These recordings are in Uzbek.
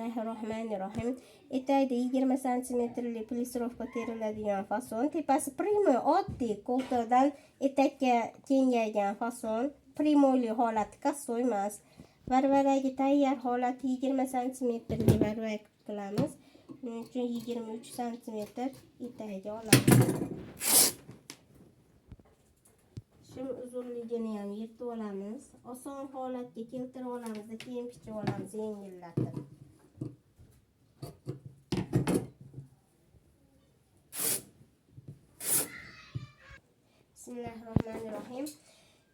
Bismillahirrohmanirrohim. Etagida 20 santimetrlik plisrovka teriladigan fason. Tepasi primoy oddiy qo'ltiqdan etakka kengaygan fason. Primoyli holati kassoy emas. Varvaragi tayyor holati 20 santimetrlik varvak qilamiz. Buning uchun 23 santimetr etagiga olamiz. Shim uzunligini ham yirtib olamiz. Oson holatga keltirib olamiz, keyin pichib olamiz yengillatib. Bismillahirrohmanirrohim.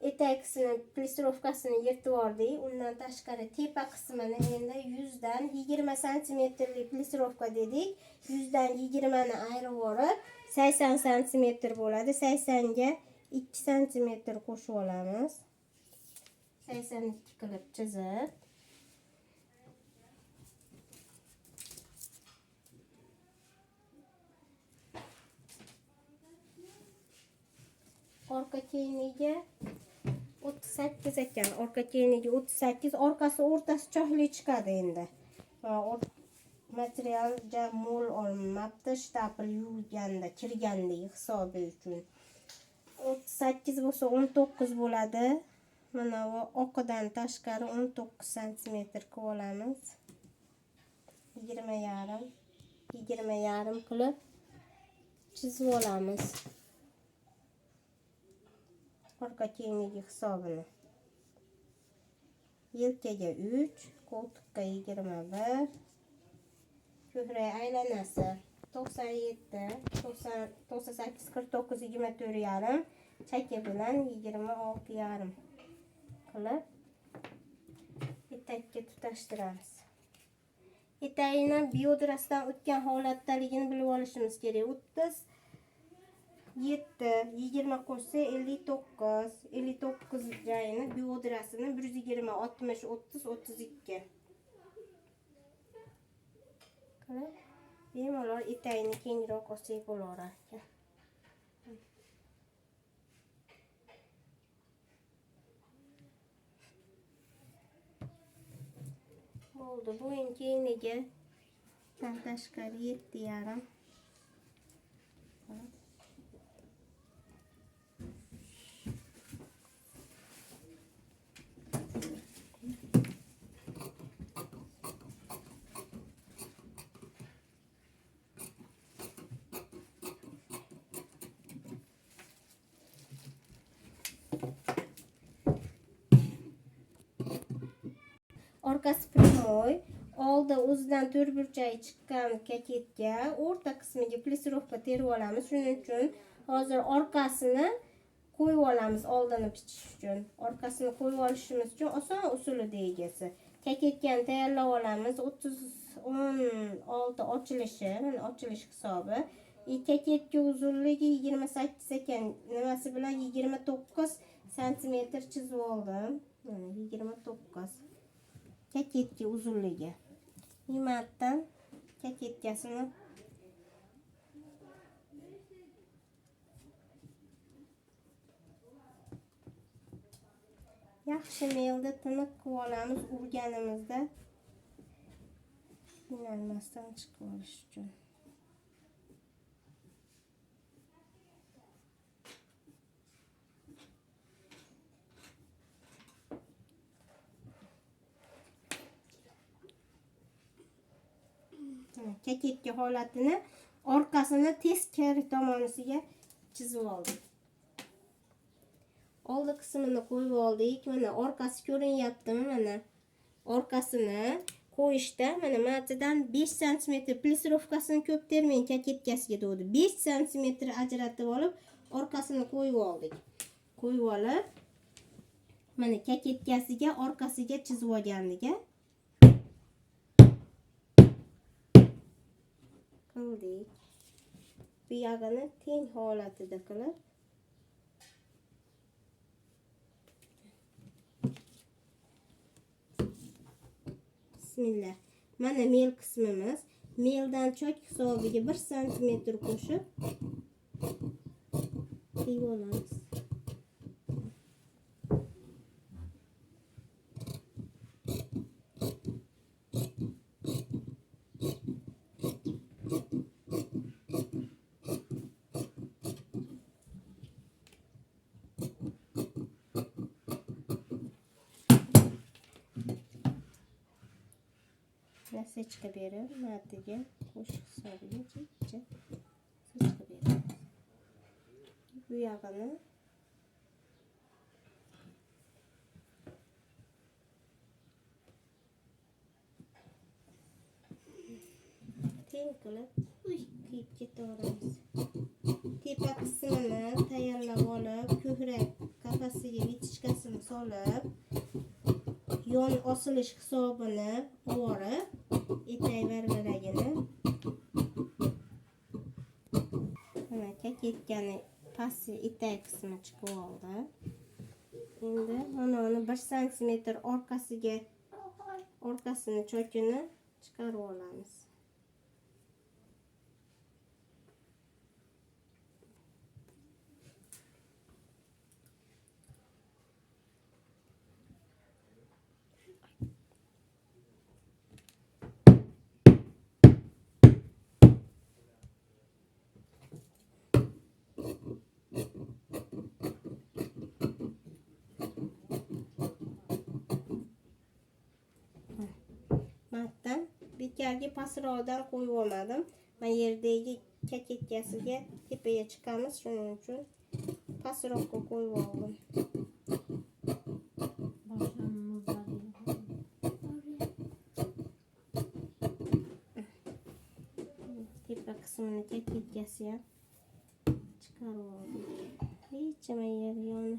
Etak plisrovkasini yirtib oldik. Undan tashqari tepa qismini endi 100dan 20 santimetrlik plisrovka dedik. 100dan 20 ni ayirib olib 80 santimetr bo'ladi. 80 ga 2 santimetr qo'shib olamiz. 82 qilib chizib. Orqa kengligi 38 ekan. Orqa kengligi 38, orqasi o'rtasi chohli chiqadi endi. Material mo'l olmabdi, shtapl yuvganda, kirganligi hisobi uchun. 38 bo'lsa 19 bo'ladi. Mana bu oqidan tashqari 19 santimetr qilib olamiz. 20,5 qilib chizib olamiz. Orqa kengligi hisobini. Yelkaga 3, qo'ltiqqa 21, ko'krak aylanasi 97, 98, 49, 24,5, chaka bilan 26,5 qilib etakka tutashtiramiz. Etagini biodrasidan o'tgan holatdaligini bilib olishimiz kerak. 37, 20 qo'shsa 59, 59 joyini biodrasini 120, 60, 30, 32 qilib bemalol etagini kengroq olsak bo'lar ekan. Bo'ldi. Bo'yin kengligi tashqari 7,5. Orqasi primoy, oldi o'zidan to'rtburchak chiqqan kaketka, o'rta qismiga plisrovka terib olamiz. Shuning uchun hozir orqasini qo'yib olamiz oldini pichish uchun. Orqasini qo'yib olishimiz uchun oson usulida egasi. Kaketkani tayyorlab olamiz. 16 ochilishi, mana ochilish hisobi. Kaketka uzunligi 28 ekan. Nimasi bilan 29 santimetr chizib oldim. Mana 29. Kaketka uzunligi. Nimatdan kaketkasini yaxshi melda tiniq qilib olamiz urganimizda qiynalmasdan chiqib olish uchun. Kaketka holatini orqasini teskari tomonisiga chizib oldik. Oldi qismini qo'yib oldik. Mana orqasi ko'rinyaptimi? Mana orqasini qo'yishda mana matidan 5 santimetr plisrovkasini ko'p termang kaketkasiga degdi. 5 santimetr ajratib olib orqasini qo'yib oldik. Qo'yib olib mana kaketkasiga orqasiga chizib olgandiga qildik. Bu yog'ini teng holatida qilib bismillah. Mana mel qismimiz. Meldan chok hisobiga 1 santimetr qo'shib qilib olamiz. Nasechka berib, matiga qo'shiq hisobiga sechka berib. Bu yog'ini teng qilib qiyib ketaveramiz. Tepa qismini tayyorlab olib, ko'krak qafasiga vitichkasini solib, yon osilish hisobini olib, etak varvaragini mana ketgani pastki etak qismi chiqib oldi. Endi mana uni 1 sm orqasini chokini chiqarib olamiz. Matdan bekarga pastroqdan qo'yib olmadim. Men yerdagi kaketkasiga tepaga chiqamiz, shuning uchun pastroqqa qo'yib oldim. Tepa qismini kaketkasi ham chiqarib oldim. Hech nima yeri yoni.